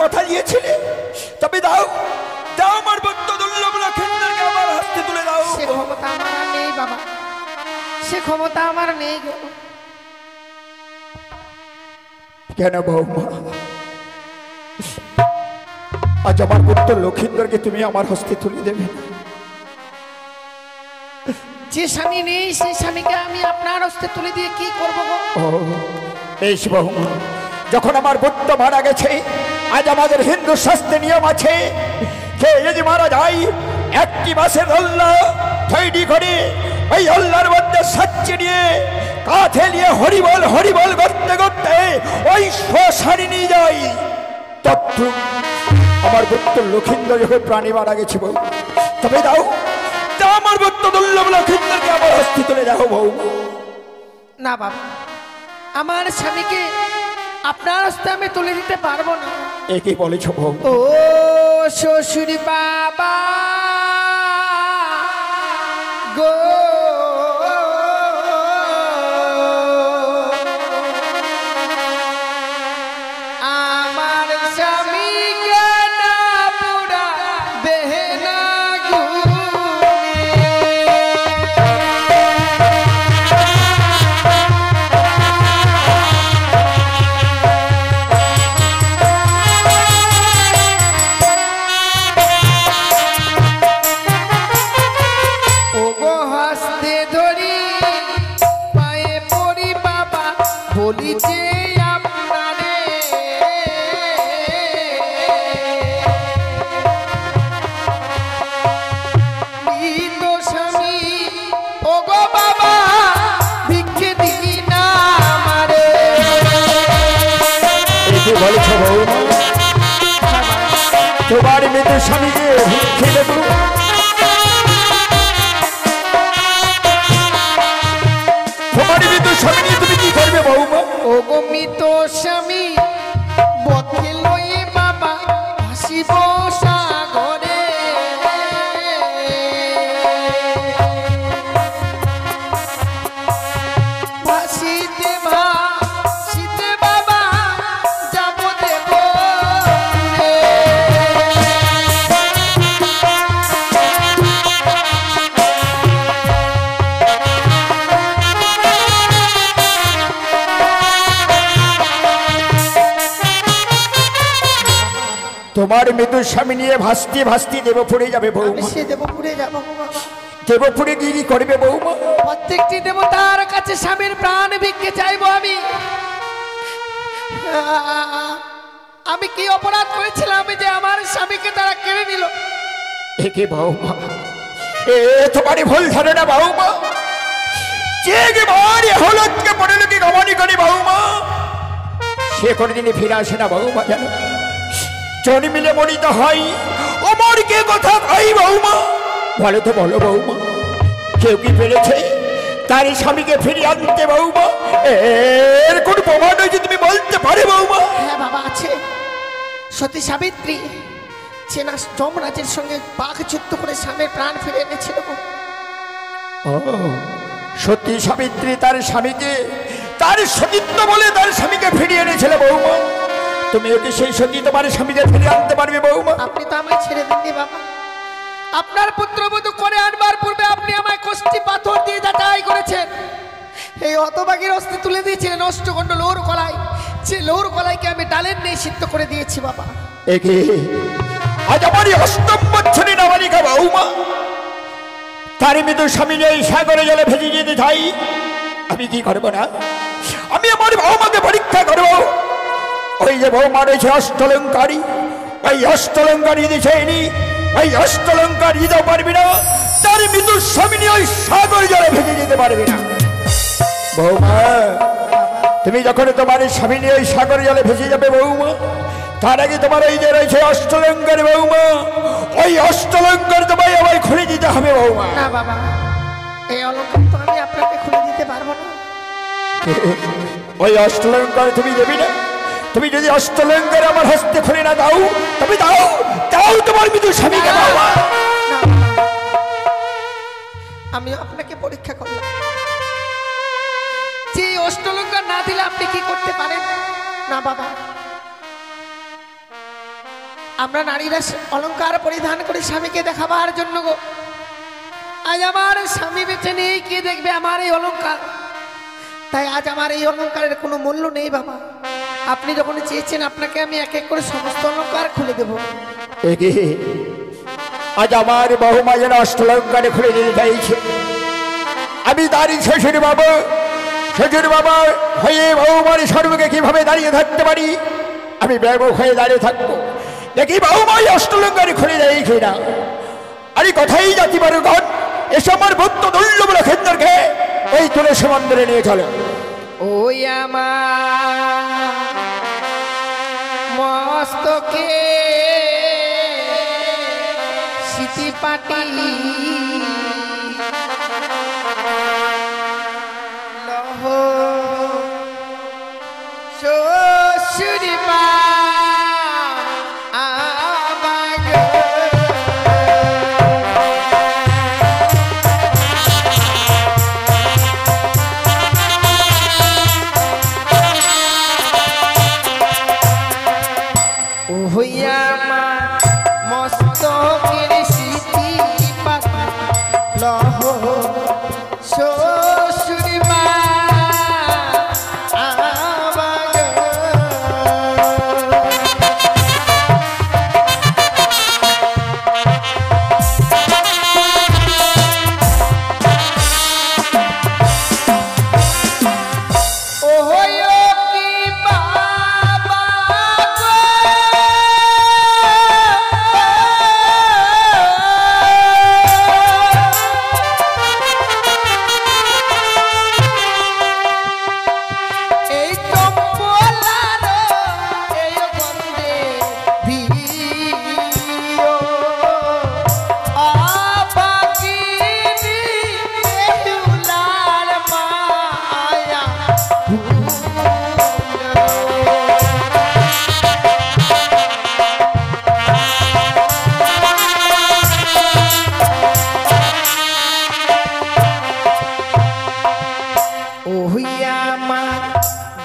কথা দিয়েছিলে, তবে দাও দাও আমার ভক্ত দুর্লভ লক্ষিন্দরকে আমার হস্তে তুলে দাও। সে ক্ষমতা আমার আর নেই বাবা, সে ক্ষমতা আমার নেই গো। কেন বৌমা, আজ আমার পুত্র লক্ষিন্দরকে তুমি আমার হস্তে তুলে দেবে? যে স্বামী নেই সেই স্বামীকে আমি আপনার হস্তে তুলে দিয়ে কি করবো গো? বেশ বৌমা, যখন আমার পুত্র মারা গেছে, আজ আমাদের হিন্দু শাস্ত্রে নিয়ম আছে, কে যদি মারা যায় একটি মাসের হল্লা তৈরি করে ওই হল্লার মধ্যে সাচ্চি নিয়ে কাঁধে নিয়ে হরিবল হরিবল করতে করতে ওই শ্মশানে নিয়ে যাই। তত্ত্ব আমার পুত্র লক্ষিন্দর যখন প্রাণী মারা গেছে বউ, তবে দাও তা আমার পুত্র দুর্লভ লক্ষিন্দরকে আমার হস্তে তুলে দাও বউ। না বাবা, আমার স্বামীকে আপনার হস্তে আমি তুলে দিতে পারবো না। এ কি বলেছ বউ? ও শ্বশুর বাবা গো, আমার স্বামীকে না পুরা বেহনা বলি যে আপনারে মৃত স্বামী ও গো বাবা ভিক্ষে দিই না আমারে। কি বলেছ বউ? তোমার মৃত স্বামীকে ভিক্ষে দেব? তোমার মৃত স্বামী নিয়ে তুমি কি করবে বৌমা? ও গো মৃত স্বামী বকে লয়ে বাবা ভাসিব সাগরে, ভাসিতে ভাসিতে বাবা যাব দেব রে। তোমার মৃত্যুর স্বামী নিয়ে ভাসতে ভাসতে দেবপুরে যাবে বৌমা। সে দেবপুরে যাবো বাবা। দেবপুরে গিয়ে কি করবে বৌমা? প্রত্যেকটি দেবতার কাছে স্বামীর প্রাণ ভিক্ষে চাইবো আমি। আমি কি অপরাধ করেছিলাম যে আমার স্বামীকে তারা কেড়ে নিল? একে বৌমা, এ তোমারই ভুল ধারণা বৌমা। যে বাড়ি হলদকে পড়ে লোকে গমনি করে বৌমা, সে কোনদিনই ফিরে আসে না বৌমা। জানো, জন্মিলে মরিত হয়, অমর কে কথা কই বৌমা? বলো তো বলো বৌমা, কেউ কি পেরেছে তার স্বামীকে ফিরিয়ে আনতে বৌমা? এর কোন প্রমাণ হয়েছে তুমি বলতে পারে বৌমা? হ্যাঁ বাবা আছে। সতী সাবিত্রী চেনা যমরাজের সঙ্গে বাঘ যুদ্ধ করে স্বামীর প্রাণ ফিরে এনেছিল। ও সতী সাবিত্রী তার স্বামীকে তার সতীত্ব বলে তার স্বামীকে ফিরিয়ে এনেছিল বৌমা। তুমি ওকে সেই সতী তোমার স্বামীকে ফিরিয়ে আনতে পারবে বৌমা? আপনি তো আমায় ছেড়ে দেননি বাবা। আপনার পুত্রবধূ করে আনবার পূর্বে আপনি আমায় কষ্টি পাথর দিয়ে যাচাই করেছেন। এই হতভাগীর অস্ত্র তুলে দিয়েছিলেন অষ্টকণ্ড লৌর কলাই। সে লৌর কলাইকে আমি ডালের নিয়ে সিদ্ধ করে দিয়েছি বাবা। একে আজ আমারই অষ্টম বছরে নাবালিকা বৌমা তার মৃত স্বামী নিয়ে সাগরে জলে ভেসে যেতে চাই। আমি কি করবো না? আমি আমার বৌমাকে পরীক্ষা করবো। ওই যে বৌমা রয়েছে অষ্টলঙ্কারী, ওই অষ্টলঙ্কারী দিছেনি, ওই অষ্টলঙ্কার দিতেও পারবি না। তার মৃত স্বামী নিয়ে ওই সাগর জলে ভেসে যেতে পারবি না। বৌমা তুমি যখন তোমার স্বামী নিয়ে ওই সাগর জলে ভেসে যাবে বৌমা, তার আগে তোমার ওই যে রয়েছে অষ্টলঙ্কার বৌমা, ওই অষ্টলঙ্কার তোমায় আমায় খুলে দিতে হবে বৌমা। না বাবা, এই অলঙ্কার তো আমি আপনাকে খুলে দিতে পারবো না। ওই অষ্টলঙ্কার তুমি দেবি না? তুমি যদি অষ্টলঙ্কার আমার হস্তে খুলে না দাও, তবে দাও দাও তোমার মৃত্যু স্বামীকে বাবা। আমি আপনাকে পরীক্ষা করলাম যে অষ্টলঙ্কার না দিলে আপনি কি করতে পারেন না বাবা। আমরা নারীরা অলংকার পরিধান করে স্বামীকে দেখাবার জন্য গো। আজ আমার স্বামী বেঁচে নেই, কে দেখবে আমার এই অলংকার? তাই আজ আমার এই অলংকারের কোনো মূল্য নেই বাবা। আপনি যখন চেয়েছেন আপনাকে আমি এক এক করে সমস্ত অলংকার খুলে দেব। আজ আমার বহুমা যেন অষ্টলঙ্কারে খুলে দিতে চাইছে। আমি দাঁড়িয়ে শ্বশুর বাবা হয়ে বহুমার সর্বকে কিভাবে দাঁড়িয়ে থাকতে পারি? আমি ব্যাপক হয়ে দাঁড়িয়ে থাকবো, দেখি বহুমাই অষ্টলঙ্কারে খুলে দেয় কিনা। আরে কথাই জাতি পারো গণ, এসে আমার ভক্ত দুর্লভ লক্ষেন্দ্রকে ওই তুলসী মন্দিরে নিয়ে চলে। ওই আমার মস্তকে সিটি পাটি লহ শ্বশুরি মা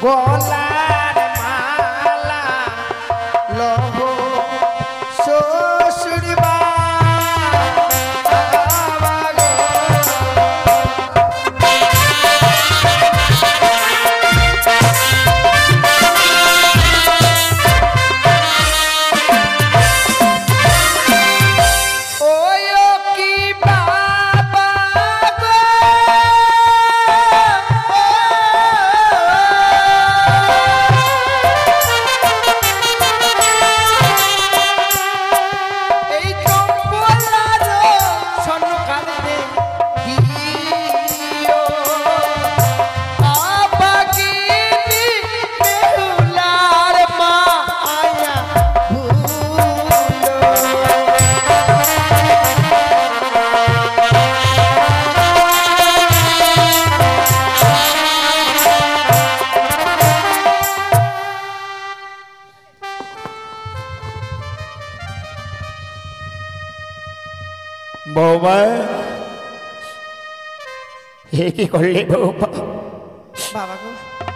গলার মালা লহ শ্বশুরি মা বৌমা, হে কি করলে বৌমা?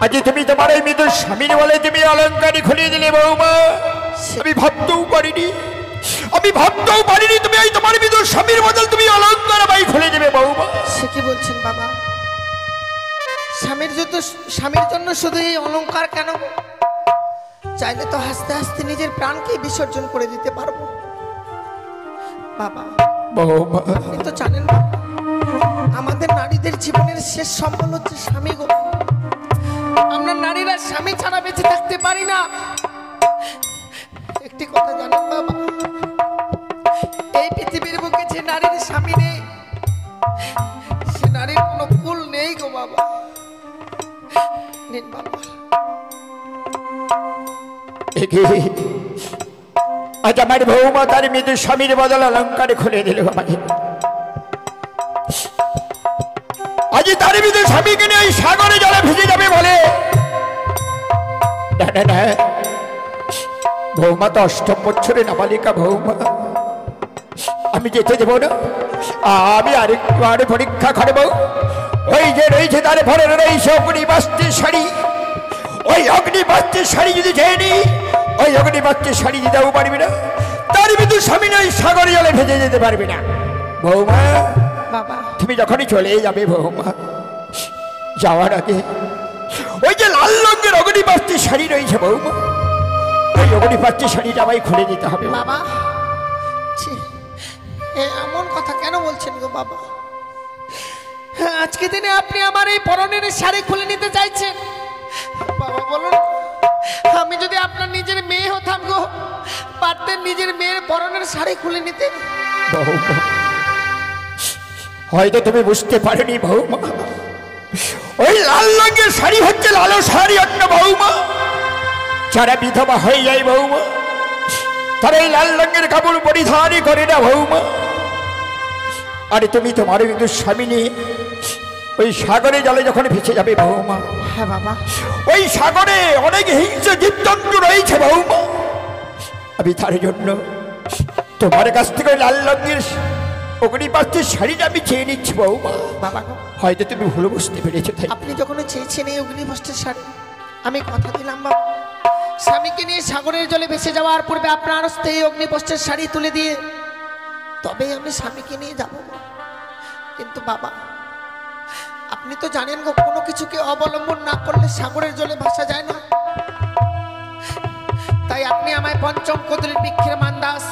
আজ তুমি তোমার এই মৃত স্বামীর বলে তুমি অলঙ্কারী খুলিয়ে দিলে বৌমা। আমি ভাবতেও পারিনি তুমি এই তোমার মৃত স্বামীর বদল তুমি অলঙ্কার বাই খুলে দেবে বৌমা। সে কি বলছেন বাবা? স্বামীর জন্য শুধু এই অলঙ্কার কেন? চাইলে তো হাসতে হাসতে নিজের প্রাণকে বিসর্জন করে দিতে পারবো বাবা। বৌমা, আপনি তো জানেন না আমাদের নারীদের জীবনের শেষ সম্বল হচ্ছে স্বামী গো। আমরা নারীরা স্বামী ছাড়া বেঁচে থাকতে পারি না। একটি কথা জানেন বাবা, এই পৃথিবীর বুকে যে নারীর স্বামী নেই সে নারীর কোনো কুল নেই গো বাবা। নিন বাবা। আজ আমার বৌমা তার মৃত স্বামীর বদল অলঙ্কারে খুলে দিল আমাকে। আজ তার মৃত স্বামীকে নিয়ে ওই সাগরে জলে ভেসে যাবে বলে। না, বৌমা তো অষ্টম বছরে নাবালিকা বৌমা, আমি যেতে দেবো না। আমি আরেকবার পরীক্ষা করবো। ওই যে রয়েছে তার ভরের রয়েছে অগ্নিবাস্তির শাড়ি, ওই অগ্নিবাস্তির শাড়ি যদি চেয়ে নি ওই অগ্নিপাত্রে শাড়ি দিতেও পারবি না, তার বিদ্যুৎ স্বামী নয় সাগরে জলে ভেজে যেতে পারবি না। বৌমা, বাবা তুমি যখনই চলে যাবে বৌমা, যাওয়ার আগে ওই যে লাল রঙের অগ্নিপাত্রে শাড়ি রয়েছে বৌমা, ওই অগ্নিপাত্রে শাড়িটা আমায় খুলে দিতে হবে। বাবা ছি, এমন কথা কেন বলছেন গো বাবা? আজকে দিনে আপনি আমার এই পরনের শাড়ি খুলে নিতে চাইছেন? বাবা বলুন, আমি যদি আপনার নিজের মেয়ে হতাম গো, পারতেন নিজের মেয়ের পরনের শাড়ি খুলে নিতে? বৌমা, হয়তো তুমি বুঝতে পারোনি বৌমা, ওই লাল রঙের শাড়ি হচ্ছে লালো শাড়ি অন্য বৌমা। যারা বিধবা হয়ে যায় বৌমা, তারা এই লাল রঙের কাপড় পরিধানই করে না বৌমা। আরে তুমি তোমার বিদ্যুৎ স্বামী নিয়ে ওই সাগরে জলে যখন ভেসে যাবে বৌমা, হ্যাঁ বাবা, ওই সাগরে অনেক হিংস্র জীবজন্তু রয়েছে বৌমা। আমি তার জন্য তোমার কাছ থেকে লাল রঙের অগ্নিপাত্রের শাড়িটা আমি চেয়ে নিচ্ছি বৌমা। বাবা গো, হয়তো তুমি ভুল বুঝতে পেরেছো। তাই আপনি যখন চেয়েছেন এই অগ্নিবস্ত্রের শাড়ি, আমি কথা দিলাম বাবা, স্বামীকে নিয়ে সাগরের জলে ভেসে যাওয়ার পূর্বে আপনার হস্তে এই অগ্নিবস্ত্রের শাড়ি তুলে দিয়ে তবে আমি স্বামীকে নিয়ে যাব। কিন্তু বাবা, আপনি তো জানেন গো, কোনো কিছুকে অবলম্বন না করলে সাগরের জলে ভাসা যায় না। তাই আপনি আমায় পঞ্চম কদলীর বৃক্ষের মান্দাস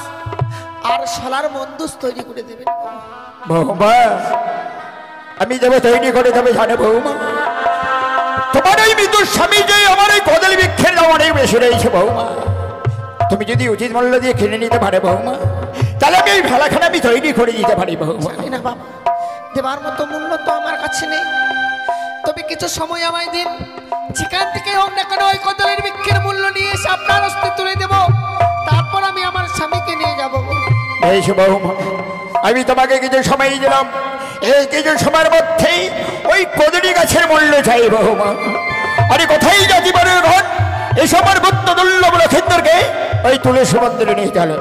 আর শলার মন্দুস তৈরি করে দেবেন বৌমা। আমি যাবো তৈরি করে যাবে জানে বৌমা, তোমার এই বিদ্যুৎ স্বামী যে আমার এই কদলী বৃক্ষের দাম অনেক বেশি রয়েছে বৌমা। তুমি যদি উচিত মূল্য দিয়ে কিনে নিতে পারে বৌমা, তাহলে আমি এই ভেলাখানা আমি তৈরি করে দিতে পারি বৌমা। জানি না বাবা, দেবার মতো মূল্য তো আমার কাছে নেই, তবে কিছু সময় আমায় দিন। যেখান থেকে হোক না কেন ওই কদলের বৃক্ষের মূল্য নিয়ে এসে আপনার হস্তে তুলে দেব, তারপর আমি আমার স্বামীকে নিয়ে যাব। বেশ বৌমা, আমি তোমাকে কিছু সময় দিলাম, এই কিছু সময়ের মধ্যেই ওই কদলী গাছের মূল্য চাই বৌমা। আরে কোথায় যা জীবনের ঘর, এই সময় ভক্ত দুর্লভ লক্ষেন্দ্রকে ওই তুলসী মন্দিরে নিয়ে চলো।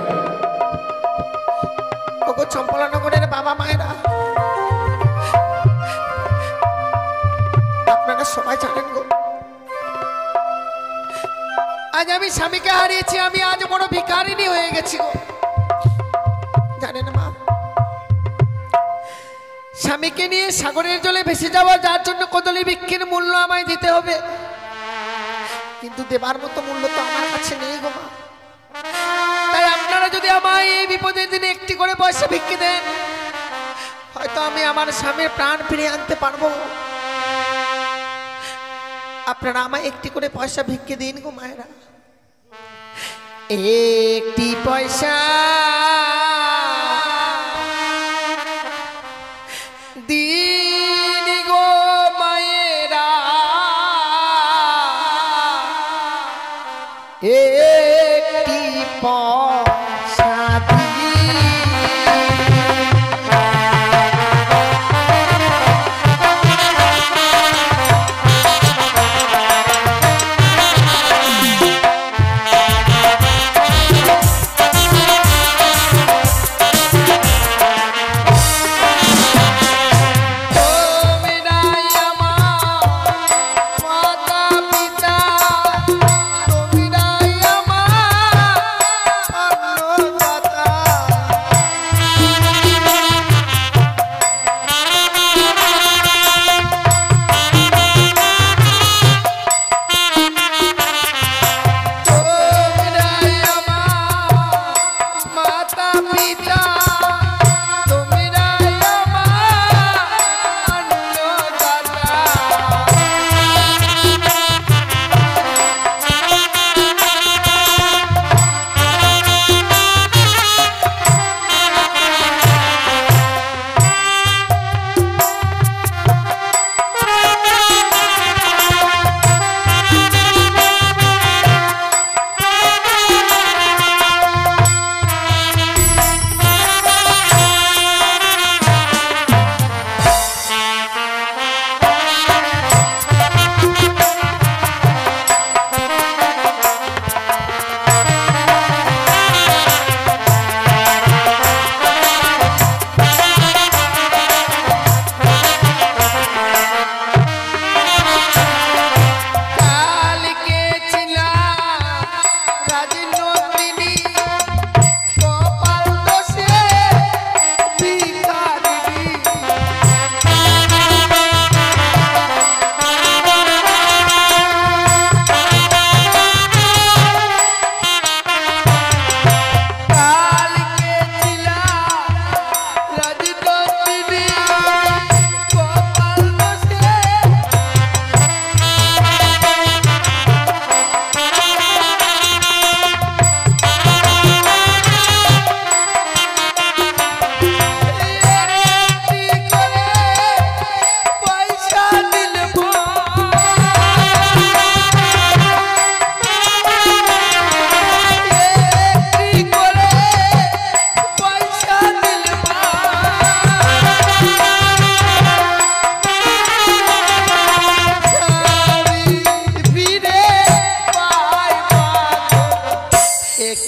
ওগো চম্পলানগরের বাবা মায়েরা, আপনারা সবাই জানেন গো, আজ আমি স্বামীকে হারিয়েছি, আমি আজ বড় ভিখারিনী হয়ে গেছি গো। জানেন মা, স্বামীকে নিয়ে সাগরের জলে ভেসে যাওয়া, যার জন্য কদলী বৃক্ষের মূল্য আমায় দিতে হবে, কিন্তু দেবার মতো মূল্য তো আমার কাছে নেই গো মা। তাই আপনারা যদি আমায় এই বিপদের দিনে একটি করে পয়সা ভিক্ষে দেন, হয়তো আমি আমার স্বামীর প্রাণ ফিরিয়ে আনতে পারবো। আপনারা আমায় একটি করে পয়সা ভিক্ষে দিন গো মায়েরা, একটি পয়সা দিন গো মায়েরা, একটি পয়সা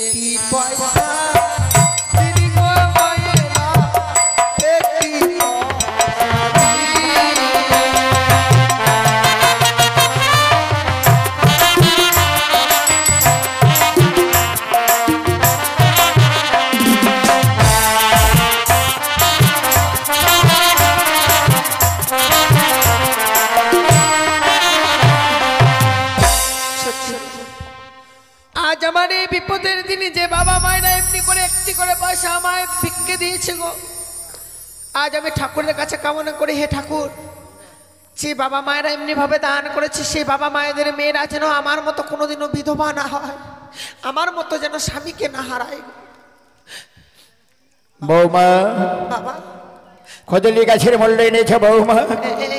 একটি পয়সা দিদি গো ময়না, একটি পয়সা আজ আমার এই বিপদের দিনে যে বাবা মায়েরা এমনি করে একটি করে পয়সা আমায় ভিক্ষে দিয়েছে গো, আজ আমি ঠাকুরের কাছে কামনা করি, হে ঠাকুর, যে বাবা মায়েরা এমনি ভাবে দান করেছে সেই বাবা মায়েদের মেয়েরা যেন আমার মতো কোনোদিনও বিধবা না হয়, আমার মতো যেন স্বামীকে না হারায়। বৌমা, বাবা কদলি গাছের মূল্য এনেছ বৌমা?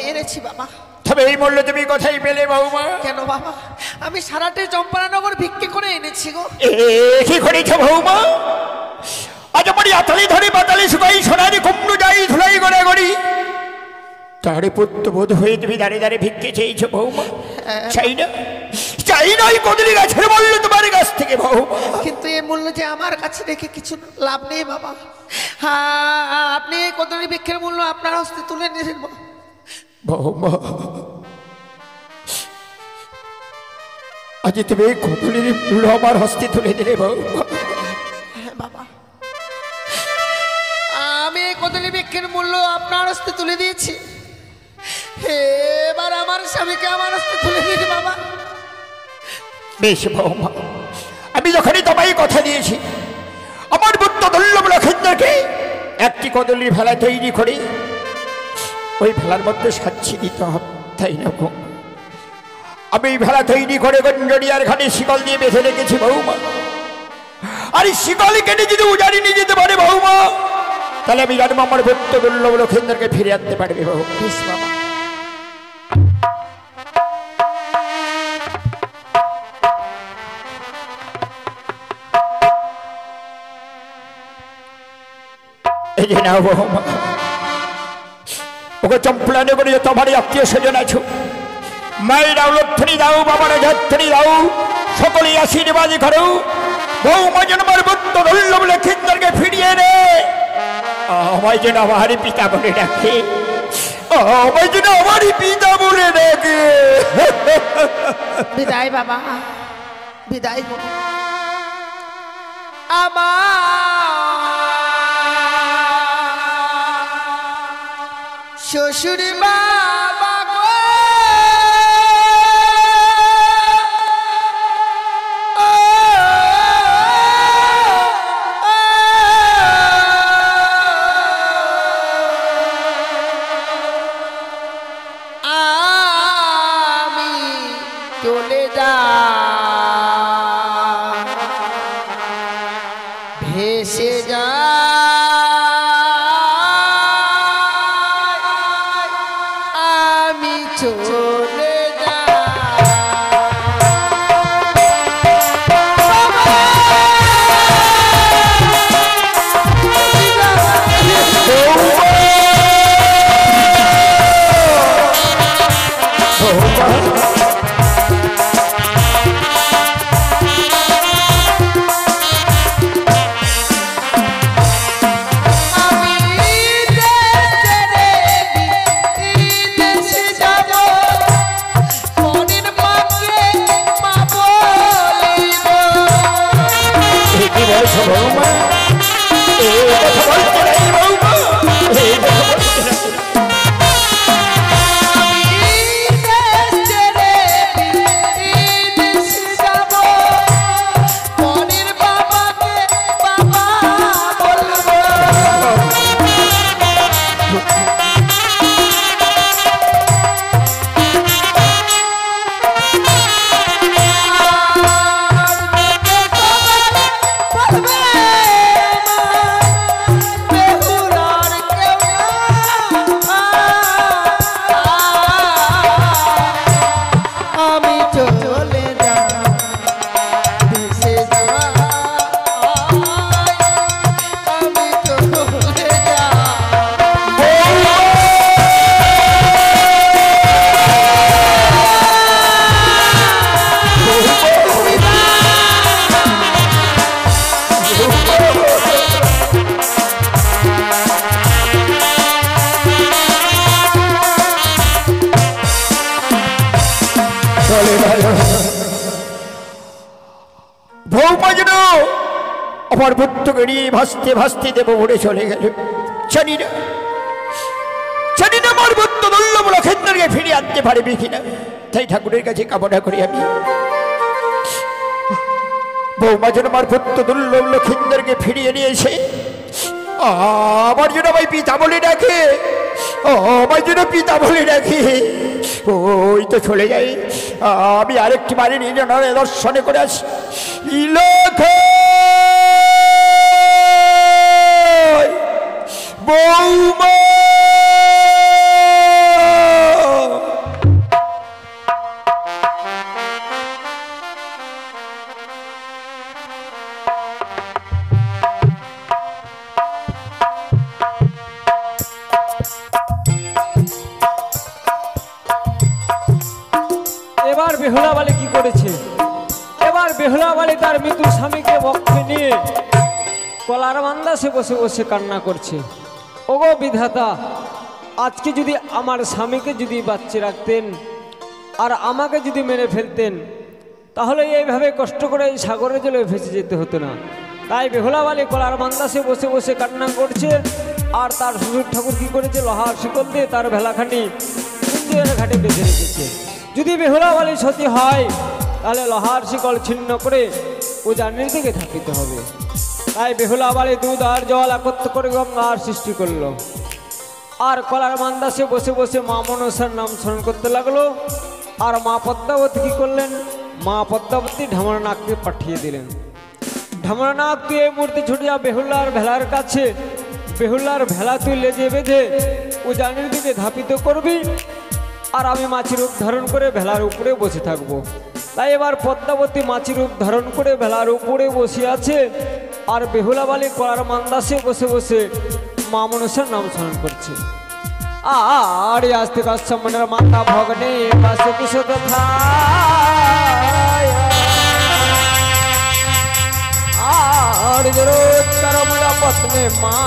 এনেছি বাবা। তবে এই মূল্য তুমি কোথায় পেলে বৌমা? কেন বাবা, আমি সারাটে চম্পারানগর ভিক্ষে করে এনেছি গো। কি করেছ বৌমা? আজ আমার আতালি ধরে পাতালি শুকাই সোনারি কুমড়ো যাই ধুলাই গড়ে গড়ি, তারে পুত্র বোধ হয়ে তুমি দাঁড়িয়ে দাঁড়িয়ে ভিক্ষে চেয়েছ বৌমা? চাই না, চাই না ওই কদলি গাছের মূল্য তোমার কাছ থেকে বৌমা। কিন্তু এই মূল্য যে আমার কাছে রেখে কিছু লাভ নেই বাবা। হ্যাঁ, আপনি এই কদলি বৃক্ষের মূল্য আপনার হস্তে তুলে নিয়েছেন বৌমা। আজ তুমি এই কদলির মূল্য আমার হস্তে তুলে দিলে বৌমা। বাবা, আমি এই কদলি বৃক্ষের মূল্য আপনার হস্তে তুলে দিয়েছি, এবার আমার স্বামীকে আমার হস্তে তুলে দিয়েছি বাবা। বেশ বৌমা, আমি যখনই তোমায় কথা দিয়েছি আমার পুত্র দুর্লভ লক্ষেন্দ্রকে একটি কদলির ভেলা তৈরি করে ওই ভেলার মধ্যে সাক্ষী দিতে হবে, তাই না বৌমা? আমি এই ভেলা তৈরি করে গঞ্জরিয়ার ঘাটে শিকল দিয়ে বেঁধে রেখেছি বৌমা। আর এই শিকল কেটে যদি উজাড়ি নিয়ে যেতে পারে বৌমা, তাহলে আমি জানবো আমার পুত্র দুর্লভ লক্ষেন্দ্রকে ফিরে আনতে পারবে বৌমা। বেশ বাবা। এই যে নাও বৌমা, ওকে চম্পলানে করে তোমারই আত্মীয় স্বজন আছো, মায়ের লক্ষ্মী দাও, বাবার ঝাত্রী দাও, সকলেই আশীর্বাদ করো বৌমা যেন আমার পুত্র দুর্লভ লক্ষেন্দ্রকে ফিরিয়ে নে। আমায় যেন আমারই পিতা বলে ডাকে, আমায় যেন আমারই পিতা বলে ডাকে। বিদায় বাবা, বিদায় গো। আমার শ্বশুর বাবা গো, আমি চলে যা ভেসে যা আমি চলে যা। যেন আমার পুত্রকে নিয়ে ভাসতে ভাসতে দেব উড়ে চলে গেল। জানি না আমার পুত্র দুর্লভ লক্ষেন্দ্রকে ফিরে আনতে পারবে কিনা। তাই ঠাকুরের কাছে কামনা করি আমি, বৌমা যেন আমার পুত্র দুর্লভ লক্ষেন্দ্রকে ফিরিয়ে নিয়েছে। আমার জন্য ভাই পিতা বলে ডাকে, আমার জন্য পিতা বলে ডাকে। ওই তো চলে যাই, আমি আরেকটি বাড়ি নিয়ে দর্শনে করে আসি। বৌমা এবার বেহুলা বালি কি করেছে? এবার বেহুলা বালি তার মৃত্যু স্বামীকে বক্ষে নিয়ে কলার বান্দাসে বসে বসে কান্না করছে। ওগো বিধাতা, আজকে যদি আমার স্বামীকে যদি বাচ্চা রাখতেন আর আমাকে যদি মেরে ফেলতেন, তাহলে এইভাবে কষ্ট করে এই সাগরের জলে ভেসে যেতে হতো না। তাই বেহুলা বালি কলার বান্দাসে বসে বসে কান্না করছে। আর তার শ্বশুর ঠাকুর কি করেছে? লোহার শিকল দিয়ে তার ভেলাখানি কুঞ্জের ঘাটে বেঁধে রেখেছে। যদি বেহুলা বালি সতী হয়, তাহলে লোহার শিকল ছিন্ন করে উজানের দিকে ধাপিতে হবে। তাই বেহুলা বালি দুধ আর জল একত্র করে গঙ্গার সৃষ্টি করলো। আর কলার মান্দাসে বসে বসে মা মনসার নাম স্মরণ করতে লাগলো। আর মা পদ্মাবতী কি করলেন? মা পদ্মাবতী ঢামরনাথকে পাঠিয়ে দিলেন। ঢামরনাথ তুই এই মুহূর্তে ছুটে যা বেহুলার ভেলার কাছে। বেহুলার ভেলা তুই লেজে বেঁধে উজানের দিকে ধাপিত করবি, আর আমি মাছি রূপ ধারণ করে ভেলার উপরে বসে থাকবো। তাই এবার পদ্মাবতী মাছি রূপ ধারণ করে ভেলার উপরে বসে আছে। আর বেহুলা বালি কলার মান্দাসে বসে বসে মা মনসার নাম স্মরণ করছে। আর আস্তে কাশ্যমনের মাতা ভগ্নে পাশে কিশোর তথা আর জরুর করমলা পত্নে মা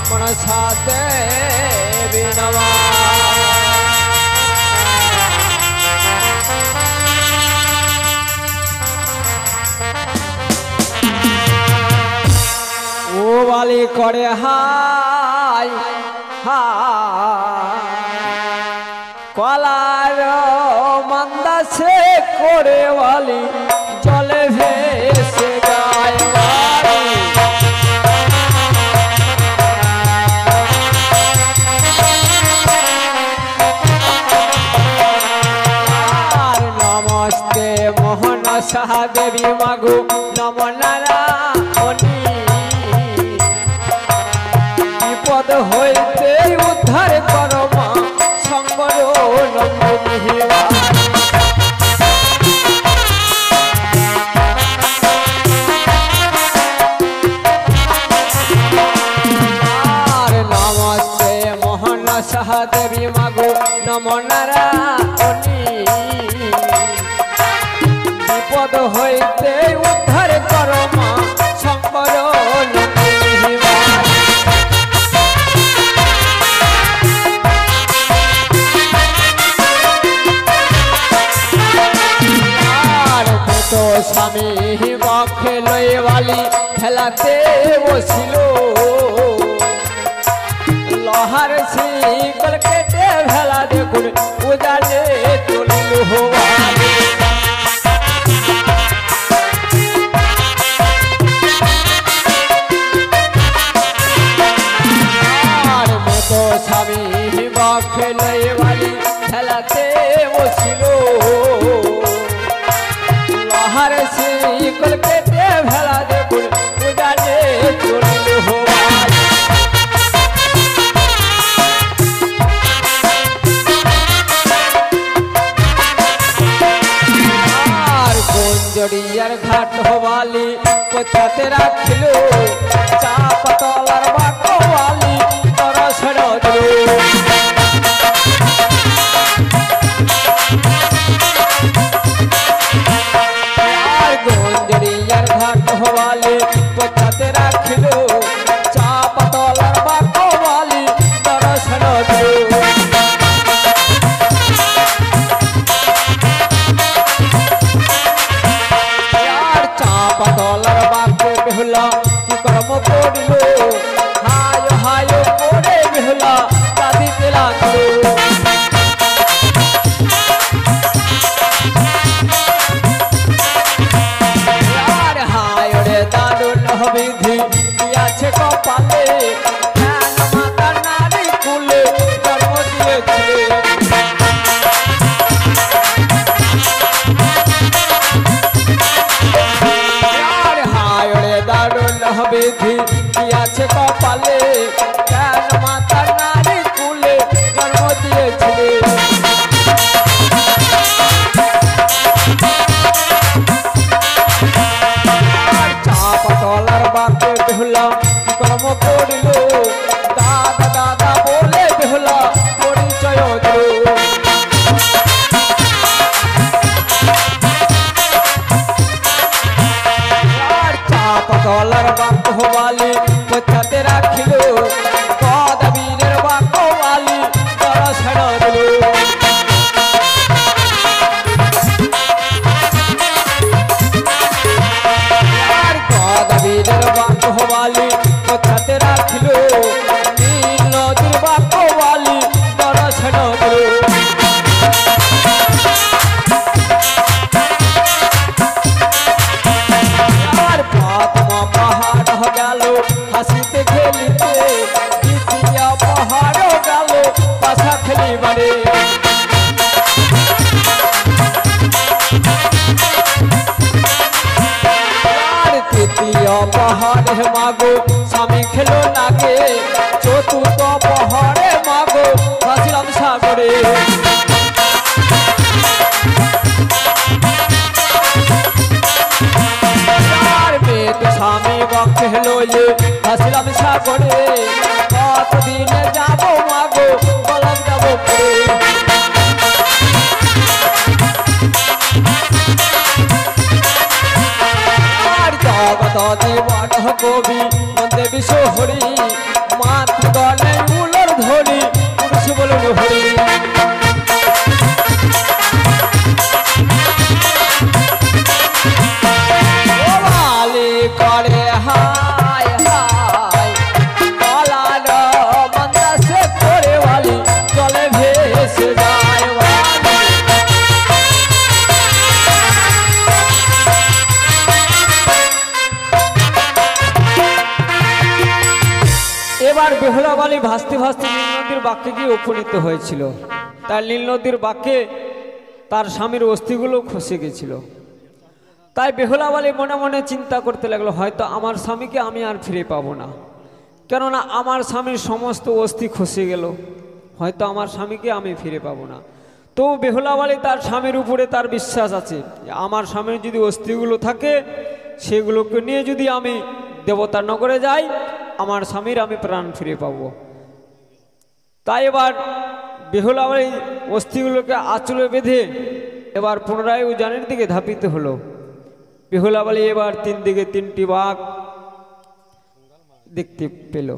মনসা দেবী নমঃ। ও বালি করে হাই হাই কলার মান্দাসে করে বালি জলে ভেসে যায় বালি। আর নমস্তে মোহন সাহা দেবী মাগো নম নারায়ণী। বিপদ হইতে উদ্ধার করো মা শঙ্কর নন্দিনী। আর নমস্তে মোহন সাহা দেবী মাগো নম নারায়ণী। বিপদ হইতে উদ্ধার করো মা শঙ্কর নন্দিনী। তো স্বামী বক্ষে লয়ে বালি খেলাতে বসিল। লোহার শিকল কেটে ভেলা দেখুন উজানে চলিল বালি। আর মতো স্বামী বক্ষে লয়ে বালি খেলাতে বসিল। লোহার শিকল কেটে ভেলা দেখুন উজানে চলিল বালি। আর কুঞ্জরিয়ার ঘাট হবালি কোথাতে রাখিল। চা পাতলার বাকওয়ালি দরশন দিল। গুঞ্জরিয়ার ঘাট হওয়ালি কোথাতে রাখিল। চা পাতলার বাকওয়ালি দর্শন দিল। আর চা পাতলার বাক পড়িল হায় হায় করে বেহুলা কাঁদিতে লাগলো আর হায় রে দারুণ বিধি দিয়াছে কপালে জ্ঞান মাতা নারী কুলে জন্ম দিয়েছে বিধি দিয়াছে কপালে জ্ঞান মাতা নারী কুলে জন্ম দিয়েছিলে চাপ তলার বাপে বেহুলা কর্ম করিল দাদা দাদা বলে বেহুলা পরিচয় দিল তলার বাপ হওয়ালি পচাতে রাখিল কদবীরের বাপ হওয়ালি দর্শন দিল কদবীরের বাপ হওয়ালি পচাতে রাখিল নীল নদীর বাপ হওয়ালি দর্শন দিল হাসিতে খেলিতে দ্বিতীয় পাহাড় গেল পাশা খেলিবারে তৃতীয় পাহাড়ে মাগো স্বামী খেলো লাগে চতুর্থ পাহাড়ে মাগো ভাসিলাম সাগরে স্বামী বক্ষে লইয়ে ভাসিলাম সাগরে কতদিনে যাব মাগো বলব যাব আর জগত জীবন কবি মন্দে বিশ্বহরি মাতৃগণে উলর ধরি পুরুষ বলুন হরি করে হায় হায় কলার মন্দা সে করে वाली চলে ভেসে যায় এবার বেহুলা বালি ভাসতে ভাসতে নীল নদীর বাক্যে গিয়ে উপনীত হয়েছিল তার নীল নদীর বাক্যে তার স্বামীর অস্থিগুলো খসে গেছিল তাই বেহুলা বালি মনে মনে চিন্তা করতে লাগলো হয়তো আমার স্বামীকে আমি আর ফিরে পাবো না কেননা আমার স্বামীর সমস্ত অস্থি খসে গেল হয়তো আমার স্বামীকে আমি ফিরে পাবো না তো বেহুলা বালি তার স্বামীর উপরে তার বিশ্বাস আছে আমার স্বামীর যদি অস্থিগুলো থাকে সেগুলোকে নিয়ে যদি আমি দেবতার নগরে যাই আমার স্বামীর আমি প্রাণ ফিরে পাবো তাই এবার বেহুলা বালি অস্থিগুলোকে আঁচলে বেঁধে এবার পুনরায় উজানের দিকে ধাপিত হলো বেহুলা বালি এবার তিন দিকে তিনটি বাঘ দেখতে পেল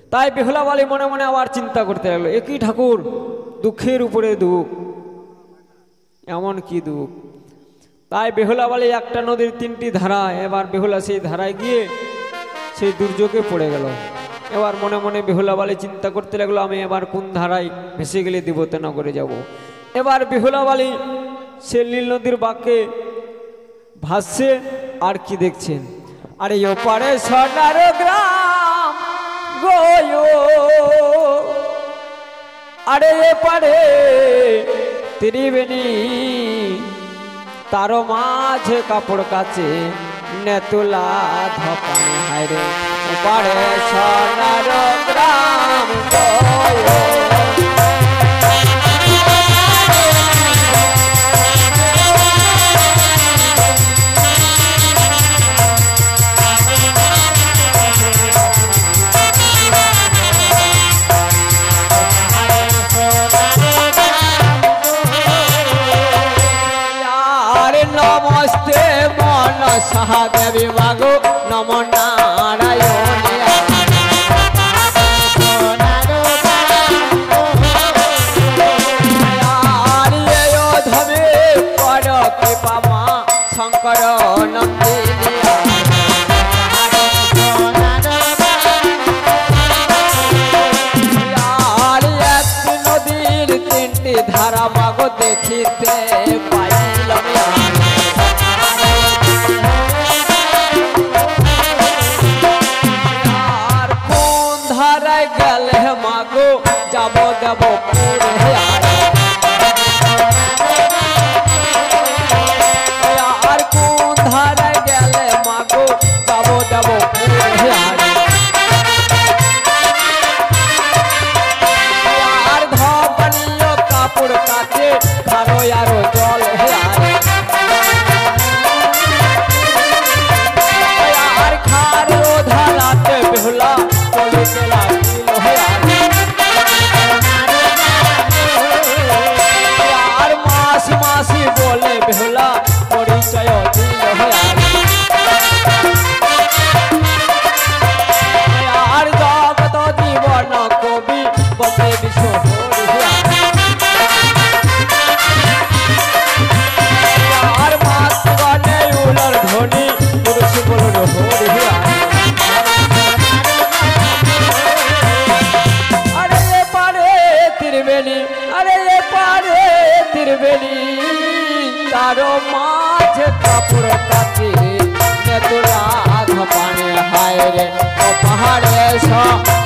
তাই বেহুলা বালি মনে মনে আবার চিন্তা করতে লাগলো একই ঠাকুর দুঃখের উপরে দুঃখ এমন কি দুঃখ তাই বেহুলা বালি একটা নদীর তিনটি ধারা এবার বেহুলা সেই ধারায় গিয়ে সেই দুর্যোগে পড়ে গেল এবার মনে মনে বেহুলা বালি চিন্তা করতে লাগলো আমি এবার কোন ধারায় ভেসে গেলে দেবতা নগরে যাব এবার বেহুলা বালি সে নীল নদীর বাঁকে ভাসছে আর কি দেখছেন আরে ওপারে সোনার গ্রাম গো আরে এপারে ত্রিবেণী তার মাঝে কাপড় কাছে নেতুলা ধপানে হায়রে ওপারে সোনার গ্রাম গো নমস্তে মনসা দেবী মাগো নম নারায়ণ মাগো যাব দেব পুরে আরে আর কোন ধারে গেলে মাগো যাব দেব পুরে আরে আর ধবনীয় কাপড় কাছে খারো আরো জল হে আরে আর খারো ধারাতে বেহুলা চলে চলা দিল হে আরে আর মাসি মাসি বলে বেহুলা পরিচয় দিল হে আরে আর জগত জীবন কবি বসে বিশ্ব আর মাতগণে উলর ধ্বনি পুরুষ বলন হরি আরে এ পারে ত্রিবেণী আরে এ পারে ত্রিবেণী তারো মাঝে কাপড় কাছে নেতুরা ধপানে হায় রে ও পাহাড়ে সব